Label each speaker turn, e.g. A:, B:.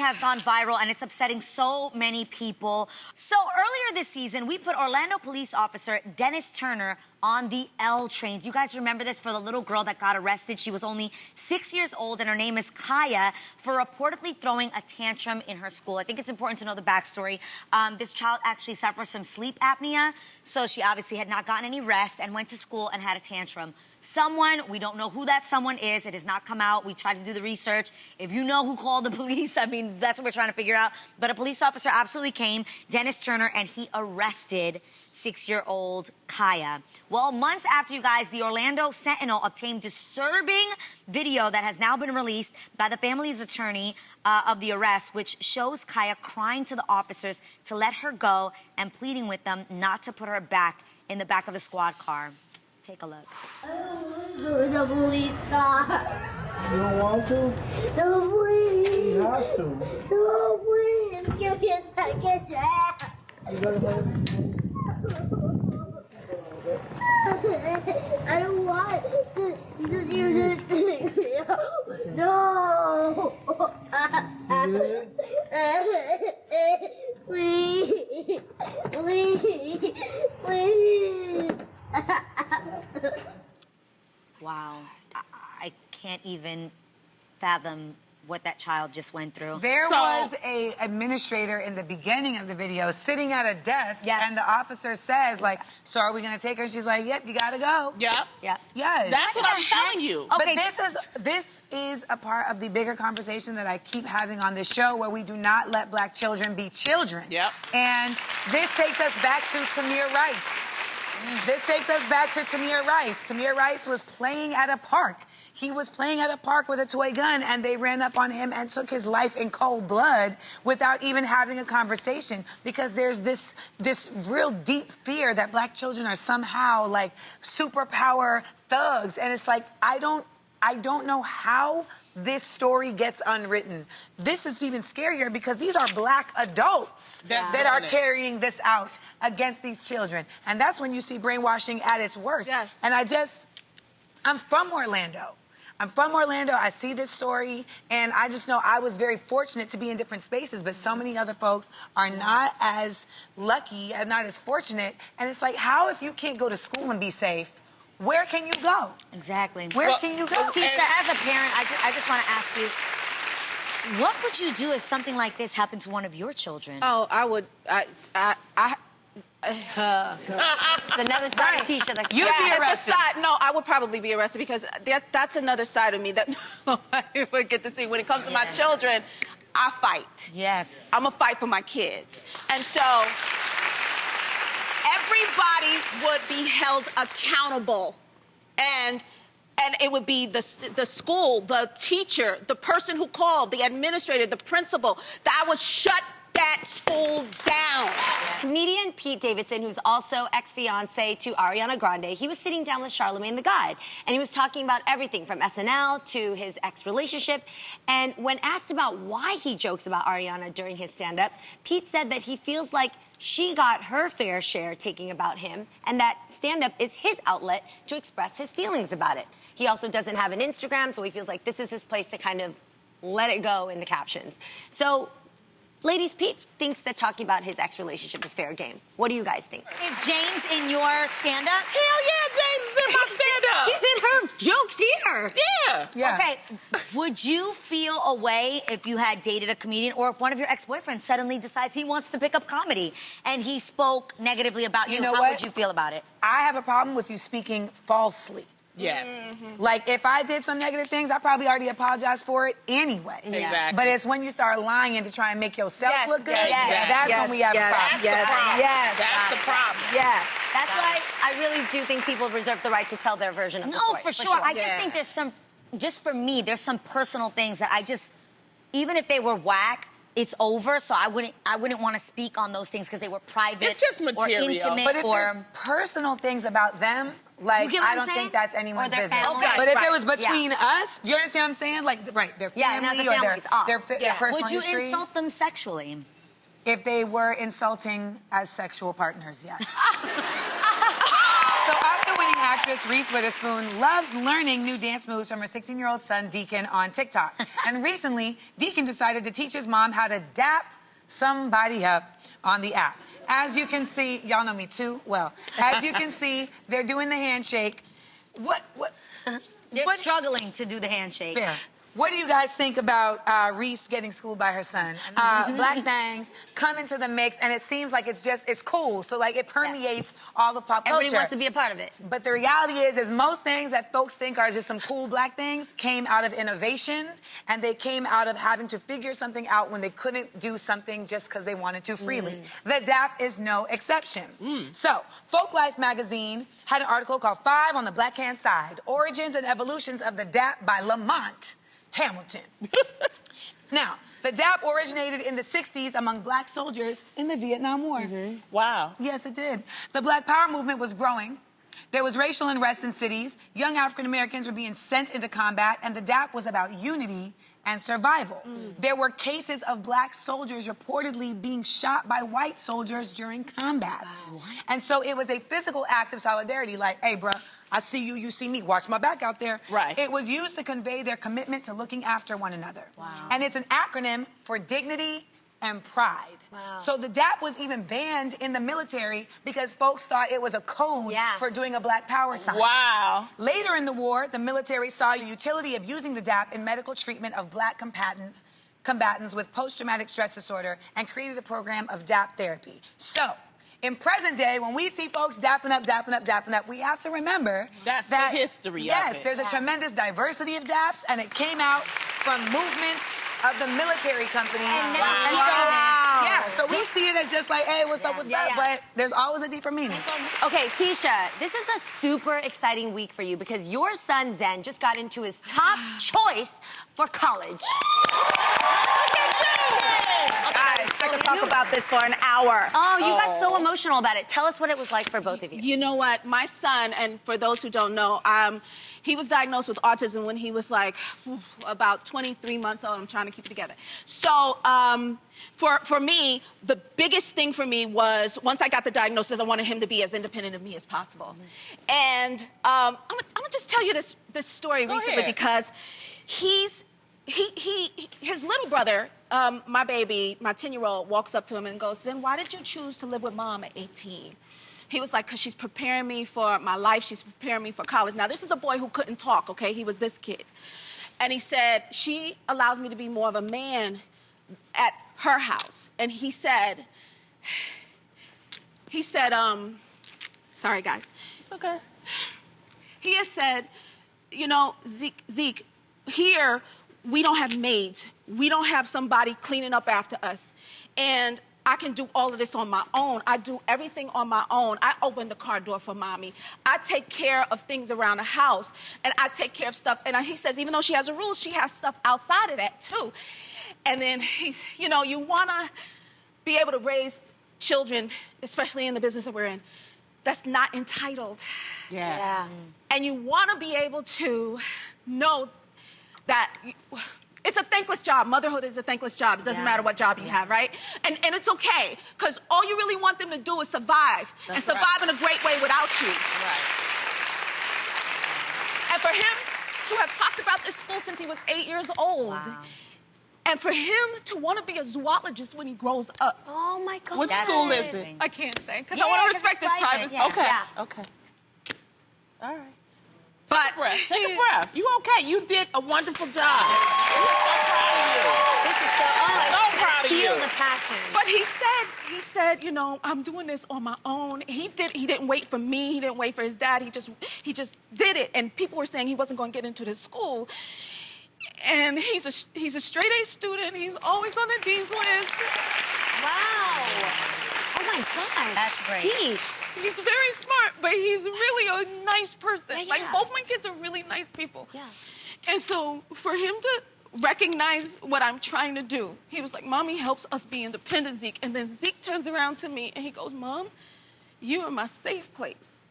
A: has gone viral, and it's upsetting so many people. So earlier this season, we put Orlando police officer Dennis Turner on the L trains. You guys remember this for the little girl that got arrested? She was only 6 years old, and her name is Kaya, for reportedly throwing a tantrum in her school. I think it's important to know the backstory. This child actually suffers from sleep apnea, so she obviously had not gotten any rest and went to school and had a tantrum. Someone, we don't know who that someone is. It has not come out. We tried to do the research. If you know who called the police, I mean, that's what we're trying to figure out. But a police officer absolutely came, Dennis Turner, and he arrested 6-year-old Kaya. Well, months after, you guys, the Orlando Sentinel obtained disturbing video that has now been released by the family's attorney of the arrest, which shows Kaya crying to the officers to let her go and pleading with them not to put her back in the back of the squad car. Take a look.
B: The police car.
C: You don't want to?
B: No, please.
C: You have to.
B: No, please. Give me a second chance.
C: You gotta let it.
B: I don't want to do this. No. Please. Please. Please.
A: Wow. I can't even fathom what that child just went through.
D: There was a administrator in the beginning of the video sitting at a desk, and the officer says, like, so are we gonna take her? And she's like, yep, you gotta go.
E: Yep.
A: Yep.
D: Yes.
E: That's what I'm telling you.
A: Okay.
D: But this is a part of the bigger conversation that I keep having on this show, where we do not let black children be children.
E: Yep.
D: And this takes us back to Tamir Rice. This takes us back to Tamir Rice. Tamir Rice was playing at a park. He was playing at a park with a toy gun, and they ran up on him and took his life in cold blood without even having a conversation, because there's this real deep fear that black children are somehow like superpower thugs. And it's like, I don't know how this story gets unwritten. This is even scarier because these are black adults that are carrying this out against these children. And that's when you see brainwashing at its worst.
E: Yes.
D: And I'm from Orlando. I see this story, and I just know I was very fortunate to be in different spaces, but so many other folks are not as lucky and not as fortunate. And it's like, how, if you can't go to school and be safe, where can you go?
A: Exactly.
D: Where can you go?
A: Tisha, as a parent, I just want to ask you, what would you do if something like this happened to one of your children?
E: Oh, I would.
F: It's another side of Tisha. Like,
D: You'd be
E: It's
D: arrested.
E: a side. No, I would probably be arrested, because that's another side of me that nobody would get to see. When it comes to my children, I fight.
A: Yes.
E: I'm gonna fight for my kids. And so everybody would be held accountable. And it would be the school, the teacher, the person who called, the administrator, the principal, that would shut that school down.
F: Comedian Pete Davidson, who's also ex-fiance to Ariana Grande, he was sitting down with Charlamagne the God, and he was talking about everything from SNL to his ex-relationship. And when asked about why he jokes about Ariana during his stand-up, Pete said that he feels like she got her fair share taking about him, and that stand-up is his outlet to express his feelings about it. He also doesn't have an Instagram, so he feels like this is his place to kind of let it go in the captions. So, ladies, Pete thinks that talking about his ex-relationship is fair game. What do you guys think?
A: Is James in your stand-up?
E: Hell yeah, James is in my stand-up.
F: He's in her jokes here.
E: Yeah.
A: Okay, would you feel a way if you had dated a comedian, or if one of your ex-boyfriends suddenly decides he wants to pick up comedy and he spoke negatively about you?
D: You know
A: How
D: what?
A: would you feel about it?
D: I have a problem with you speaking falsely.
E: Yes.
D: Like, if I did some negative things, I probably already apologized for it anyway.
E: Exactly.
D: But it's when you start lying to try and make yourself look good,
E: yes,
D: that's when we have a problem.
E: That's the problem.
D: Yes.
E: That's the problem.
D: Yes.
F: That's why I really do think people reserve the right to tell their version of the story.
A: No, for sure. I just think there's some, just for me, there's some personal things that I just, even if they were whack, it's over, so I wouldn't want to speak on those things because they were private.
E: It's just material.
A: Or intimate.
D: But if there's personal things about them, like,
A: You get what
D: I
A: I'm
D: don't
A: saying?
D: think that's anyone's
F: Or their
D: business.
F: family.
D: But if
A: Right.
D: it was between us, do you understand what I'm saying? Like, their
F: Yeah,
D: family
F: now the
D: or
F: family's off.
D: their personal
A: Would you
D: history.
A: insult them sexually?
D: If they were insulting as sexual partners, yes. So Oscar-winning actress Reese Witherspoon loves learning new dance moves from her 16-year-old son, Deacon, on TikTok. And recently, Deacon decided to teach his mom how to dap somebody up on the app. As you can see, y'all know me too well. As you can see, they're doing the handshake.
A: They're struggling to do the handshake.
D: Fair. What do you guys think about Reese getting schooled by her son? Black bangs come into the mix, and it seems like it's cool. So, like, it permeates all of pop culture.
A: Everybody wants to be a part of it.
D: But the reality is most things that folks think are just some cool black things came out of innovation, and they came out of having to figure something out when they couldn't do something just because they wanted to freely. The dap is no exception. So, Folklife magazine had an article called 5 on the Black Hand Side, Origins and Evolutions of the Dap by Lamont Hamilton. Now, the dap originated in the 60s among black soldiers in the Vietnam War.
G: Wow.
D: Yes, it did. The Black Power movement was growing. There was racial unrest in cities. Young African Americans were being sent into combat, and the dap was about unity and survival. There were cases of black soldiers reportedly being shot by white soldiers during combat. And so it was a physical act of solidarity, like, hey, bruh, I see you, you see me, watch my back out there.
G: Right.
D: It was used to convey their commitment to looking after one another. And it's an acronym for dignity and pride. So the dap was even banned in the military because folks thought it was a code for doing a black power sign.
G: Wow.
D: Later in the war, the military saw the utility of using the dap in medical treatment of black combatants with post-traumatic stress disorder and created a program of dap therapy. So, in present day, when we see folks dapping up, we have to remember
G: That's
D: that
G: the history of
D: yes,
G: it.
D: there's a tremendous diversity of daps, and it came out from movements of the military companies. So we see it as just like, hey, what's up, but there's always a deeper meaning.
F: Okay, Tisha, this is a super exciting week for you because your son Zen just got into his top choice for college.
E: Guys, I could talk about this for an hour.
F: Oh, you got so emotional about it. Tell us what it was like for both of you.
E: You know what? My son, and for those who don't know, he was diagnosed with autism when he was like about 23 months old. I'm trying to keep it together. So for me, the biggest thing for me was once I got the diagnosis, I wanted him to be as independent of me as possible. And I'm gonna just tell you this story recently because his little brother, my baby, my 10-year-old, walks up to him and goes, Zen, why did you choose to live with mom at 18? He was like, because she's preparing me for my life. She's preparing me for college. Now, this is a boy who couldn't talk, okay? He was this kid. And he said, she allows me to be more of a man at her house. And he said, sorry, guys.
G: It's okay.
E: He has said, you know, Zeke, here, we don't have maids. We don't have somebody cleaning up after us. And I can do all of this on my own. I do everything on my own. I open the car door for mommy. I take care of things around the house, and I take care of stuff. And he says, even though she has a rule, she has stuff outside of that, too. And then, you know, you want to be able to raise children, especially in the business that we're in, that's not entitled.
G: Yeah.
E: And you want to be able to know that it's a thankless job. Motherhood is a thankless job. It doesn't matter what job you have, right? And it's okay, because all you really want them to do is survive.
G: That's
E: and survive in a great way without you.
G: Right.
E: And for him to have talked about this school since he was 8 years old. And for him to want to be a zoologist when he grows up.
F: Oh, my God.
G: What school is it?
E: I can't say, because I want to respect his privacy.
G: Okay. Okay. All right.
E: But
G: Take a breath. You okay? You did a wonderful job. We're so proud of you.
F: This is so
G: proud of you.
F: Feel the passion.
E: But he said, you know, I'm doing this on my own. He didn't wait for me. He didn't wait for his dad. He just did it. And people were saying he wasn't going to get into this school. And he's a straight A student. He's always on the Dean's list.
F: Wow. Oh my gosh.
A: That's great.
F: Tish.
E: He's very smart, but he's really a nice person.
F: Yeah,
E: Like,
F: yeah.
E: both my kids are really nice people.
F: Yeah.
E: And so for him to recognize what I'm trying to do, he was like, Mommy helps us be independent, Zeke. And then Zeke turns around to me and he goes, Mom, you are my safe place.